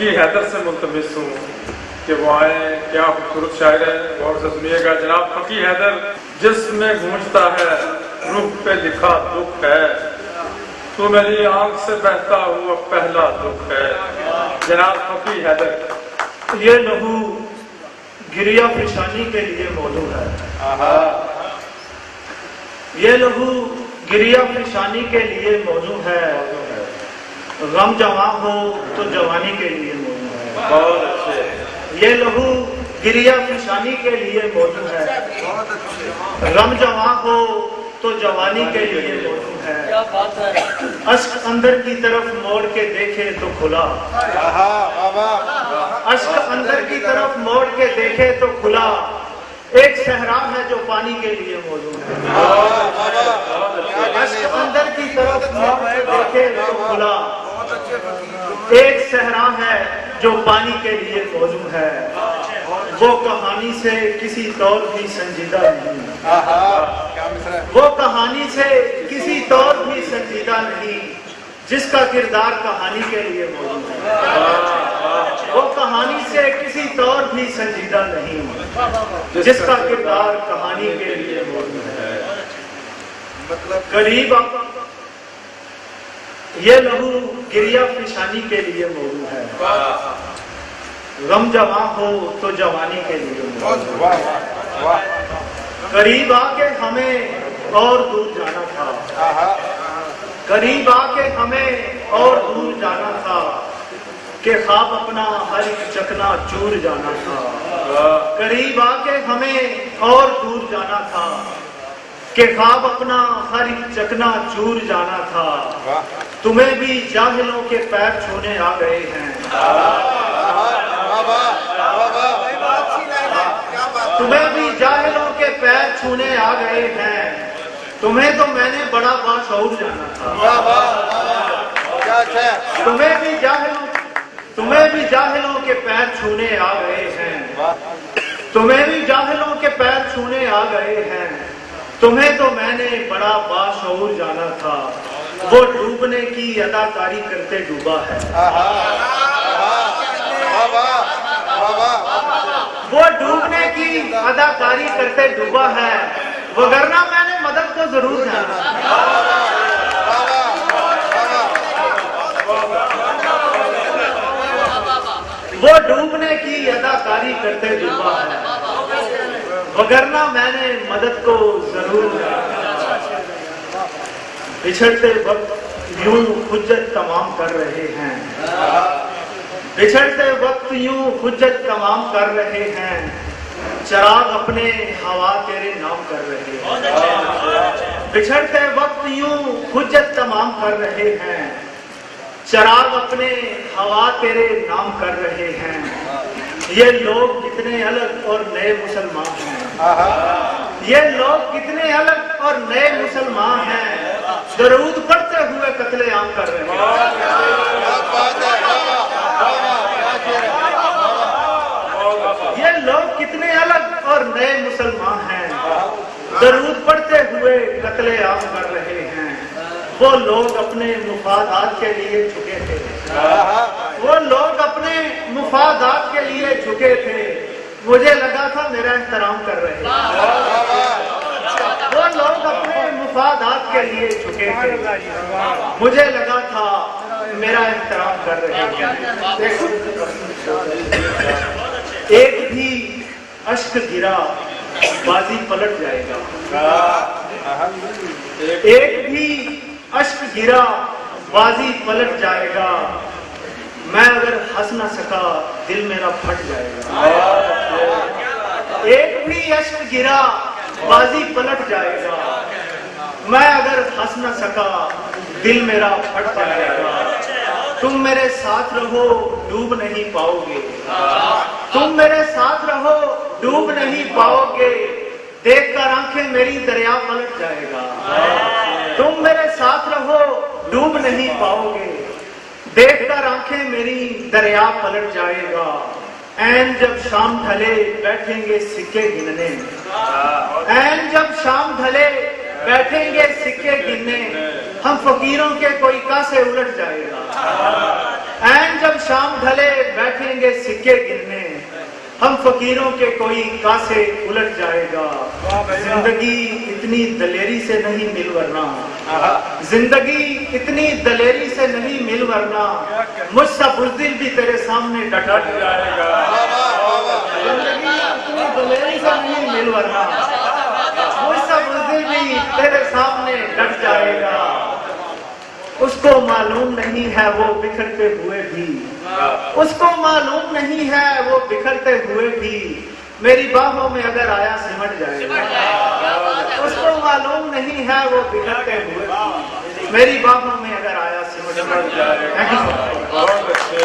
फकी हैदर से मुल्तमिस हूँ कि वो आए। क्या खूबसूरत शायर है, गौर से सुनिएगा। जनाब फकी हैदर, जिसमें गूंजता है रूह पे लिखा दुख है, तो मेरी आंख से बहता हुआ पहला दुख है। जनाब फकी हैदर। ये लहू गिरिया पेशानी के लिए मौजूद है। ये लहू गिरिया पेशानी के लिए मौजूद है। गम जवां हो तो जवानी के लिए मौजूद है। बहुत अच्छे। ये लहू गिरिया पेशानी के लिए मौजूद है। गम जवां हो तो जवानी के लिए मौजूद है। अश्क अंदर की तरफ मोड़ के देखे तो खुला। अश्क अंदर की तरफ मोड़ के देखे तो खुला। एक सहरा है जो पानी के लिए मौजूद है। अश्क अंदर की तरफ मोड़ के देखे तो खुला। एक सहरा है जो पानी के लिए मौजूद है। वो कहानी से किसी तौर भी संजीदा नहीं। वो कहानी से किसी तौर भी संजीदा नहीं, जिसका किरदार कहानी के लिए मौजूद है। वो कहानी से किसी तौर भी संजीदा नहीं, जिसका किरदार कहानी के लिए मौजूद है। करीब ये लहू गिरिया पेशानी के लिए मौजूद है। गम जवां हो तो जवानी के लिए मौजूद है। करीब आके हमें और दूर जाना था। करीब आके हमें और दूर जाना था, कि ख्वाब अपना हर एक चकना चूर जाना था। करीब आके हमें और दूर जाना था, कि ख्वाब अपना हर एक चकना चूर जाना था। तुम्हें भी जाहिलों के पैर छूने आ गए हैं। तुम्हें भी जाहिलों के पैर छूने आ गए हैं। तुम्हें तो मैंने बड़ा बाशऊर जाना था। तुम्हें भी जाहिलों के पैर छूने आ गए हैं। तुम्हें भी जाहिलों के पैर छूने आ गए हैं। तुम्हें तो मैंने बड़ा बाशऊर जाना था। वो डूबने की अदाकारी करते डूबा है। वो डूबने की अदाकारी करते डूबा है, वगरना मैंने मदद को जरूर जाना। वो डूबने की अदाकारी करते डूबा है, वगरना मैंने मदद को जरूर जाना। बिछड़ते वक्त यूं हुज्जत तमाम कर रहे हैं। बिछड़ते वक्त यूं हुज्जत तमाम कर रहे हैं। चिराग अपने हवा तेरे नाम कर रहे हैं। बिछड़ते वक्त यूं हुज्जत तमाम कर रहे हैं। चिराग अपने हवा तेरे नाम कर रहे हैं। ये लोग कितने अलग और नए मुसलमान हैं। ये लोग कितने अलग और नए मुसलमान हैं, दरूद पढ़ते हुए कत्ले आम कर रहे हैं। ये लोग कितने अलग और नए मुसलमान हैं, दरूद पढ़ते हुए कत्ले आम कर रहे हैं। वो लोग अपने मुफादात के लिए झुके थे। वो लोग अपने मुफादात के लिए झुके थे। मुझे लगा था मेरा एहतराम कर रहे हैं। वो लोग अपने मुफादात के लिए झुके थे। मुझे लगा था मेरा एहतराम कर रहे हैं। एक भी अश्क गिरा बाजी पलट जाएगा। एक भी अश्क गिरा बाजी पलट जाएगा। मैं अगर हंस ना सका दिल मेरा फट जाएगा। एक भी अश्क गिरा बाजी पलट जाएगा। मैं अगर हंस ना सका दिल मेरा फट जाएगा। तुम मेरे साथ रहो डूब नहीं पाओगे। तुम मेरे साथ रहो डूब नहीं पाओगे। देखकर आंखें मेरी दरिया पलट जाएगा। तुम मेरे साथ रहो डूब नहीं पाओगे। देखकर आंखें मेरी दरिया पलट जाएगा। ऐन जब शाम ढले बैठेंगे सिक्के गिनने। ऐन जब शाम ढले बैठेंगे सिक्के गिनने। हम फकीरों के कोई कासे उलट जाएगा। ऐन जब शाम ढले बैठेंगे सिक्के गिनने, हम फकीरों के कोई कासे उलट जाएगा। जिंदगी इतनी दलेरी से नहीं मिल वरना, जिंदगी इतनी दलेरी से नहीं मिल वरना, मुझसा बुज़दिल भी तेरे सामने डट जाएगा। जिंदगी इतनी दलेरी से नहीं मिल वरना, मुझसा बुज़दिल भी तेरे सामने डट जाएगा। उसको मालूम नहीं है वो बिखरते हुए भी, उसको मालूम नहीं है वो बिखरते हुए भी, मेरी बाहों में अगर आया सिमट जाएगा। उसको मालूम नहीं है वो बिखरते हुए भी, मेरी बाहों में अगर आया सिमट जाएगा। बहुत अच्छे।